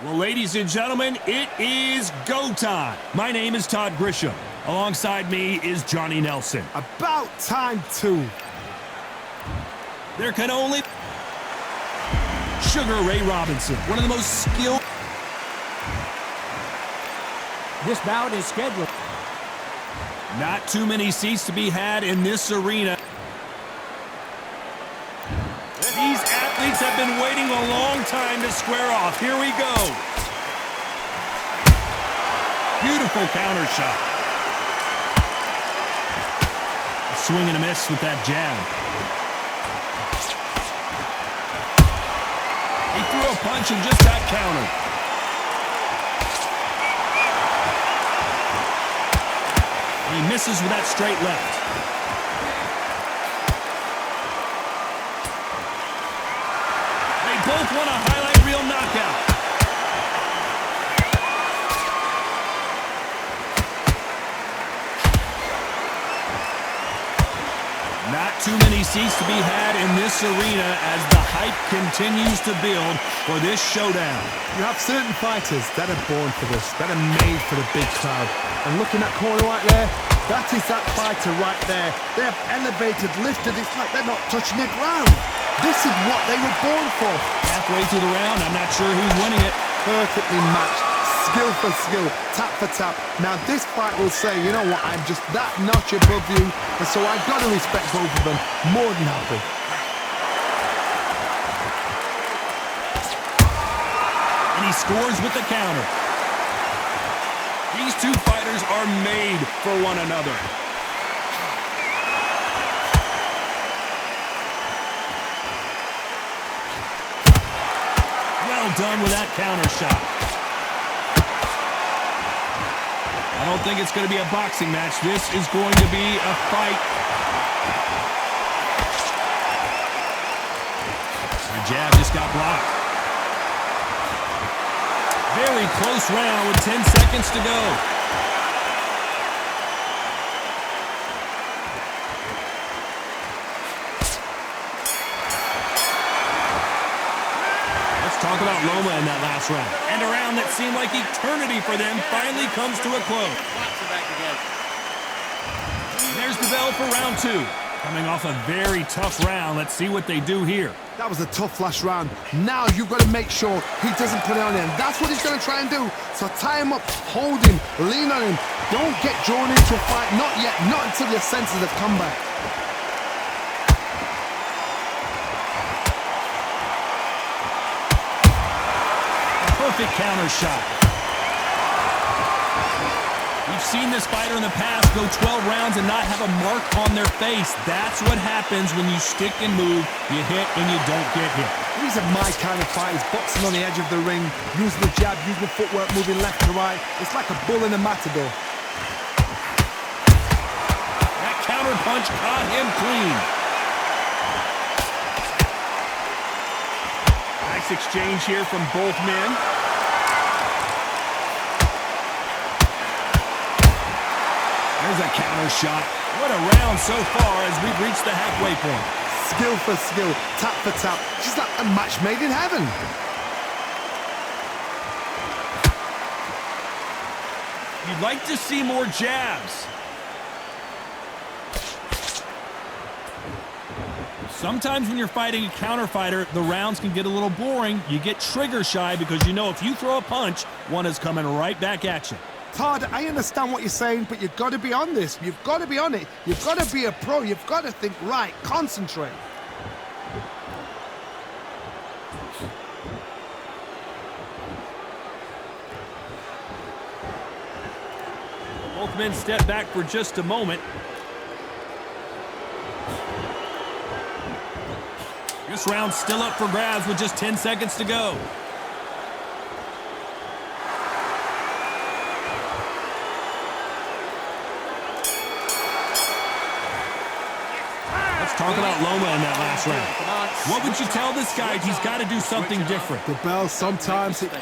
Well, ladies and gentlemen, it is go time. My name is Todd Grisham. Alongside me is Johnny Nelson. About time, too. There can only... Sugar Ray Robinson, one of the most skilled... This bout is scheduled. Not too many seats to be had in this arena. These athletes have been waiting a long time to square off. Here we go. Beautiful counter shot. A swing and a miss with that jab. He threw a punch and just got countered. He misses with that straight left. They both want a highlight reel knockout. Not too many seats to be had in this arena as the hype continues to build for this showdown. You have certain fighters that are born for this, that are made for the big crowd. And looking at corner right there, that is that fighter right there. They have elevated, lifted, it's like they're not touching the ground. This is what they were born for. Halfway through the round, I'm not sure who's winning it. Perfectly matched, skill for skill, tap for tap. Now this fight will say, you know what, I'm just that notch above you, and so I've got to respect both of them. More than happy. And he scores with the counter. These two fighters are made for one another. Well done with that counter shot. I don't think it's going to be a boxing match. This is going to be a fight. The jab just got blocked. Very close round with 10 seconds to go. Let's talk about Loma in that last round. And a round that seemed like eternity for them finally comes to a close. There's the bell for round two. Coming off a very tough round. Let's see what they do here. That was a tough last round. Now you've got to make sure he doesn't put it on him. That's what he's going to try and do. So tie him up, hold him, lean on him. Don't get drawn into a fight. Not yet. Not until your senses have come back. A perfect counter shot. We've seen this fighter in the past go 12 rounds and not have a mark on their face. That's what happens when you stick and move, you hit and you don't get hit. These are my kind of fighters, boxing on the edge of the ring, using the jab, using the footwork, moving left to right. It's like a bull in a matador. That counter punch caught him clean. Nice exchange here from both men. There's a counter shot. What a round so far as we've reached the halfway point. Skill for skill, tap for tap. Just like a match made in heaven. You'd like to see more jabs. Sometimes when you're fighting a counter fighter, the rounds can get a little boring. You get trigger shy because you know if you throw a punch, one is coming right back at you. Todd, I understand what you're saying, but you've got to be on this. You've got to be on it. You've got to be a pro. You've got to think right. Concentrate. Both men step back for just a moment. This round's still up for grabs with just 10 seconds to go. Talk about Loma in that last round. What would you tell this guy? He's got to do something different. The bell sometimes... Let's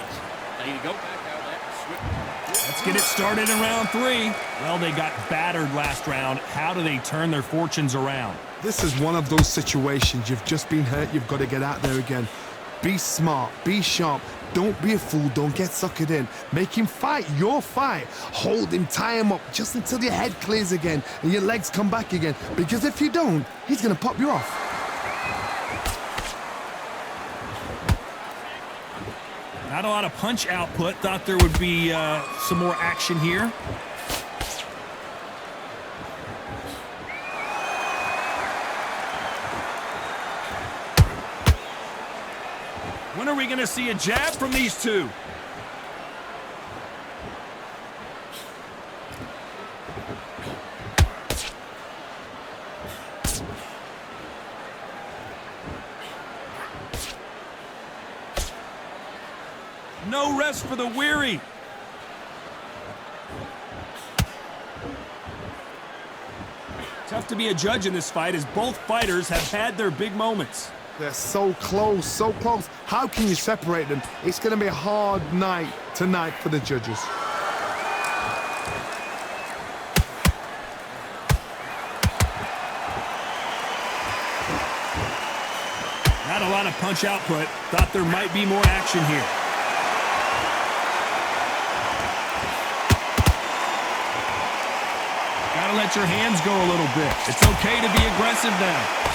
get it started in round three. Well, they got battered last round. How do they turn their fortunes around? This is one of those situations. You've just been hurt. You've got to get out there again. Be smart, be sharp. Don't be a fool, don't get suckered in. Make him fight your fight. Hold him, tie him up just until your head clears again and your legs come back again. Because if you don't, he's gonna pop you off. Not a lot of punch output. Thought there would be some more action here. When are we going to see a jab from these two? No rest for the weary. Tough to be a judge in this fight as both fighters have had their big moments. They're so close, so close. How can you separate them? It's going to be a hard night tonight for the judges. Not a lot of punch output. Thought there might be more action here. Gotta let your hands go a little bit. It's okay to be aggressive now.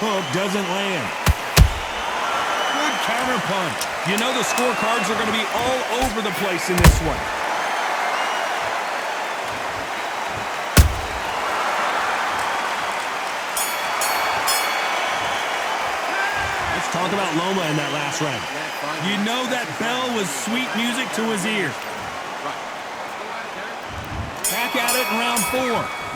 Hook doesn't land. Good counter punch. You know the scorecards are going to be all over the place in this one. Let's talk about Loma in that last round. You know that bell was sweet music to his ear. Back at it in round 4.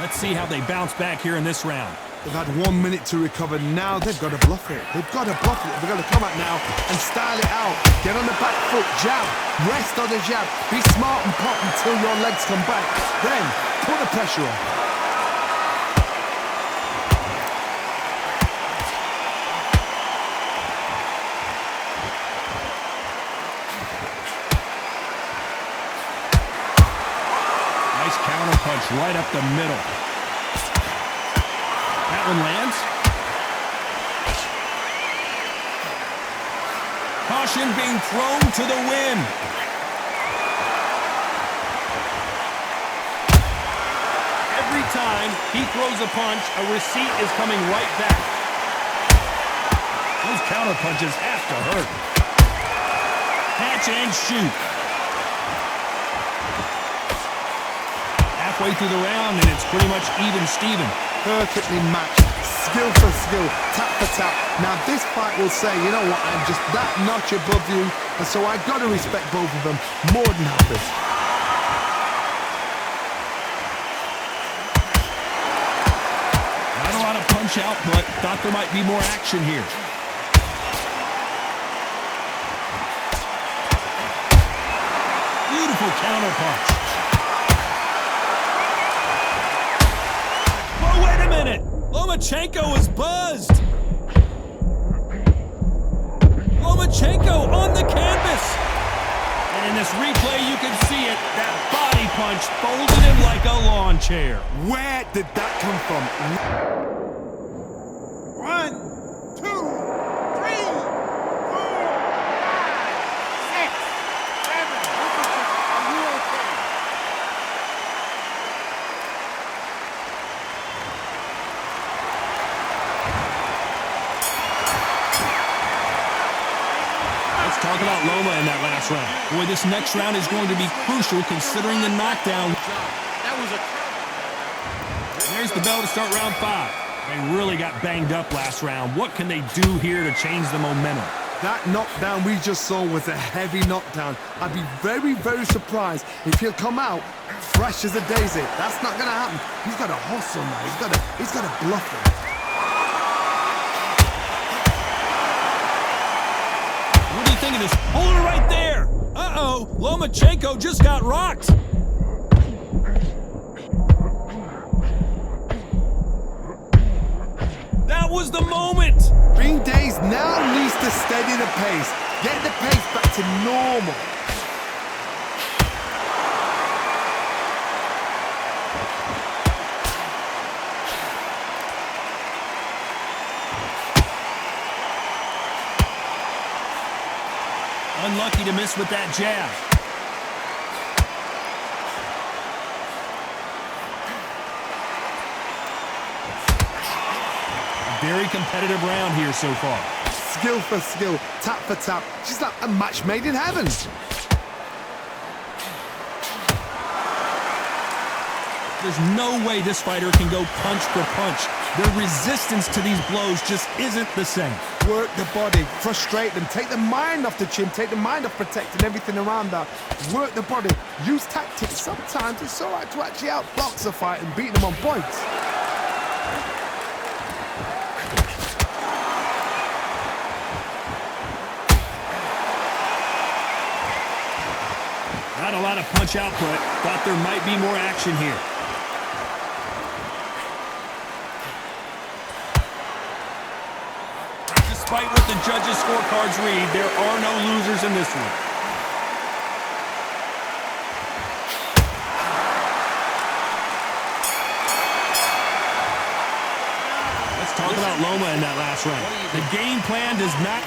Let's see how they bounce back here in this round. They've had 1 minute to recover. Now they've got to bluff it. They've got to bluff it. They've got to come out now and style it out. Get on the back foot, jab, rest on the jab. Be smart and pop until your legs come back. Then put the pressure on. Nice counter punch right up the middle. That one lands. Caution being thrown to the wind. Every time he throws a punch, a receipt is coming right back. Those counter punches have to hurt. Catch and shoot. Halfway through the round, and it's pretty much even-steven. Perfectly matched, skill for skill, tap for tap. Now this fight will say, you know what, I'm just that notch above you, and so I've got to respect both of them more than happy. Not a lot of punch output. Thought there might be more action here. Beautiful counter punch. Wait a minute! Lomachenko is buzzed! Lomachenko on the canvas! And in this replay, you can see it. That body punch folded him like a lawn chair. Where did that come from? 1, 2, 3, 4, 5, 6, 7. Are you okay? Let's talk about Loma in that last round. Boy, this next round is going to be crucial considering the knockdown. That was a... There's the bell to start round 5. They really got banged up last round. What can they do here to change the momentum? That knockdown we just saw was a heavy knockdown. I'd be very, very surprised if he'll come out fresh as a daisy. That's not going to happen. He's got to hustle now. He's got to bluff it. What do you think of this? Hold it right there! Uh-oh, Lomachenko just got rocked. That was the moment! Green Days now needs to steady the pace. Get the pace back to normal. Unlucky to miss with that jab. A very competitive round here so far. Skill for skill, tap for tap. She's like a match made in heaven. There's no way this fighter can go punch for punch. Their resistance to these blows just isn't the same. Work the body, frustrate them, take the mind off the chin, take the mind off protecting everything around that. Work the body, use tactics. Sometimes it's all right to actually outbox a fight and beat them on points. Not a lot of punch output. Thought there might be more action here. Despite what the judges' scorecards read, there are no losers in this one. Let's talk about Loma in that last round. The game plan does not...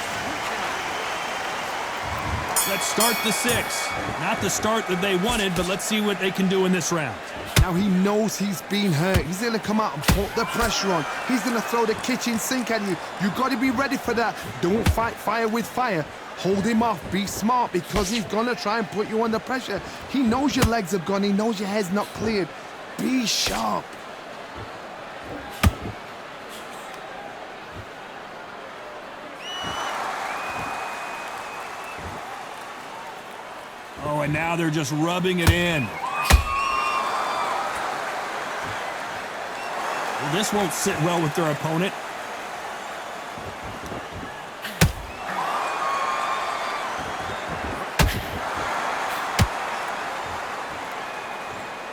Let's start the 6. Not the start that they wanted, but let's see what they can do in this round. Now he knows he's been hurt. He's going to come out and put the pressure on. He's going to throw the kitchen sink at you. You've got to be ready for that. Don't fight fire with fire. Hold him off. Be smart because he's going to try and put you under pressure. He knows your legs are gone. He knows your head's not cleared. Be sharp. Oh, and now they're just rubbing it in. Well, this won't sit well with their opponent.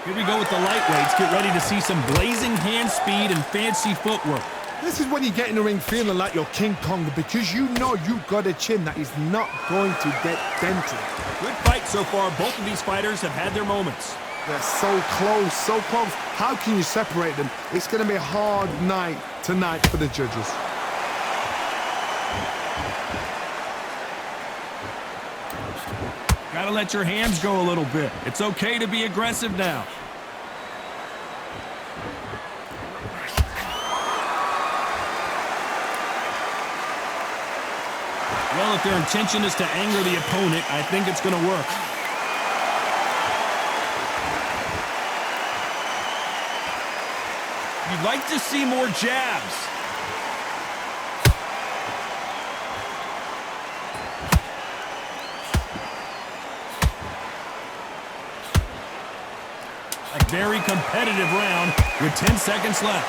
Here we go with the lightweights. Get ready to see some blazing hand speed and fancy footwork. This is when you get in the ring feeling like you're King Kong because you know you've got a chin that is not going to get dented. Good fight so far. Both of these fighters have had their moments. They're so close, so close. How can you separate them? It's going to be a hard night tonight for the judges. Gotta let your hands go a little bit. It's okay to be aggressive now. Well, if their intention is to anger the opponent, I think it's going to work. You'd like to see more jabs. A very competitive round with 10 seconds left.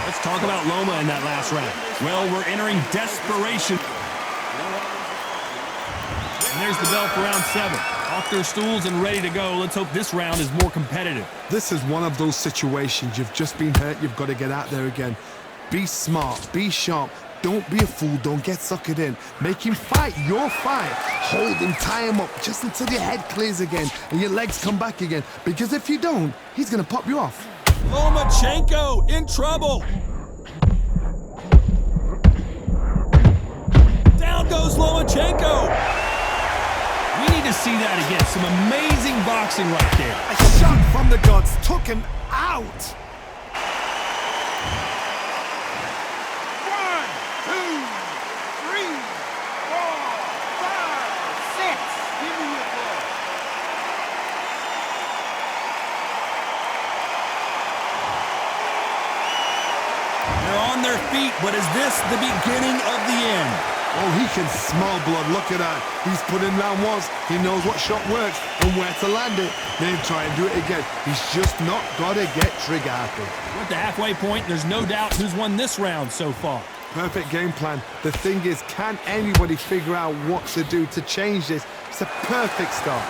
Let's talk about Loma in that last round. Well, we're entering desperation. And there's the bell for round 7. Off their stools and ready to go. Let's hope this round is more competitive. This is one of those situations. You've just been hurt. You've got to get out there again. Be smart. Be sharp. Don't be a fool. Don't get suckered in. Make him fight your fight. Hold him, tie him up just until your head clears again and your legs come back again. Because if you don't, he's going to pop you off. Lomachenko in trouble. Down goes Lomachenko. We need to see that again. Some amazing boxing right there. A shot from the gods took him out. 1, 2, 3, 4, 5, 6. Give me your ball. They're on their feet, but is this the beginning of the end? Oh, he can smell blood. Look at that. He's put in round once. He knows what shot works and where to land it. Then try and do it again. He's just not got to get trigger happy. We're at the halfway point. There's no doubt who's won this round so far. Perfect game plan. The thing is, can anybody figure out what to do to change this? It's a perfect start.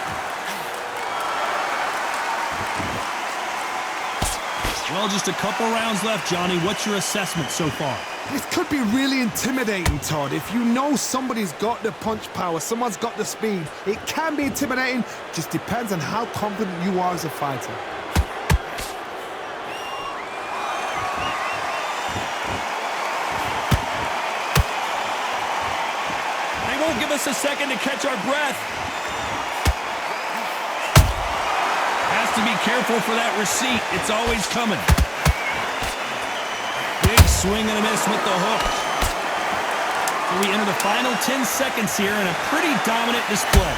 Well, just a couple rounds left, Johnny. What's your assessment so far? This could be really intimidating, Todd. If you know somebody's got the punch power, someone's got the speed, it can be intimidating. Just depends on how confident you are as a fighter. a second to catch our breath. Has to be careful for that receipt. It's always coming. Big swing and a miss with the hook. So we enter the final 10 seconds here in a pretty dominant display.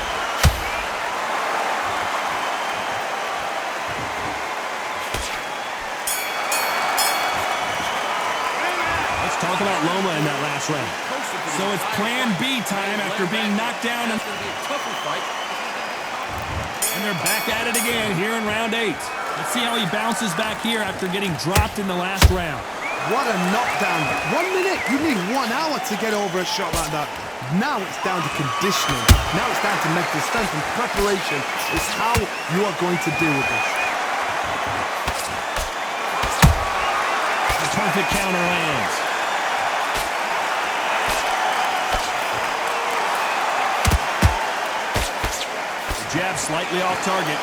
Let's talk about Loma in that last round. So it's plan B time after being knocked down. And they're back at it again here in round 8. Let's see how he bounces back here after getting dropped in the last round. What a knockdown. 1 minute, you need 1 hour to get over a shot like that. Now it's down to conditioning. Now it's down to mental strength and preparation. It's how you are going to deal with this. The perfect counter lands. Jab slightly off target.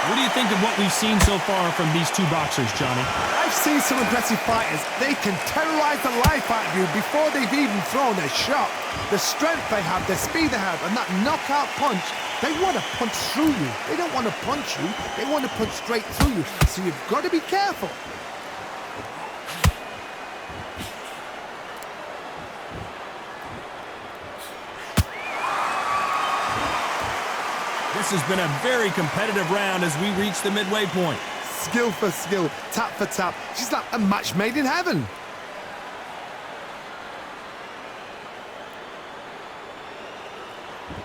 What do you think of what we've seen so far from these two boxers, Johnny? I've seen some aggressive fighters. They can terrorize the life out of you before they've even thrown a shot. The strength they have, the speed they have, and that knockout punch, they want to punch through you. They don't want to punch you. They want to punch straight through you. So you've got to be careful. This has been a very competitive round as we reach the midway point. Skill for skill, tap for tap. She's like a match made in heaven.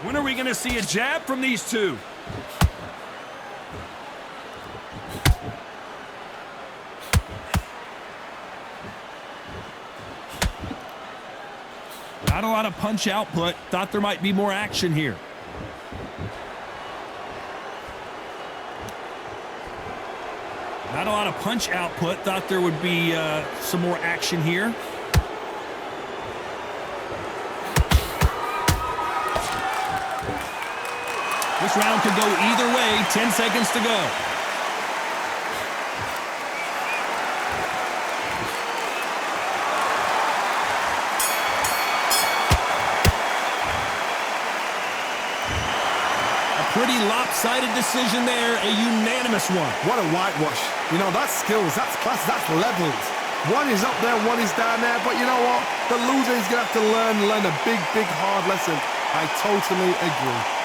When are we going to see a jab from these two? Not a lot of punch output. Thought there might be more action here. Not a lot of punch output. Thought there would be some more action here. This round could go either way. 10 seconds to go. Pretty lopsided decision there, a unanimous one. What a whitewash. You know, that's skills, that's class, that's levels. One is up there, one is down there, but you know what? The loser is going to have to learn a big, hard lesson. I totally agree.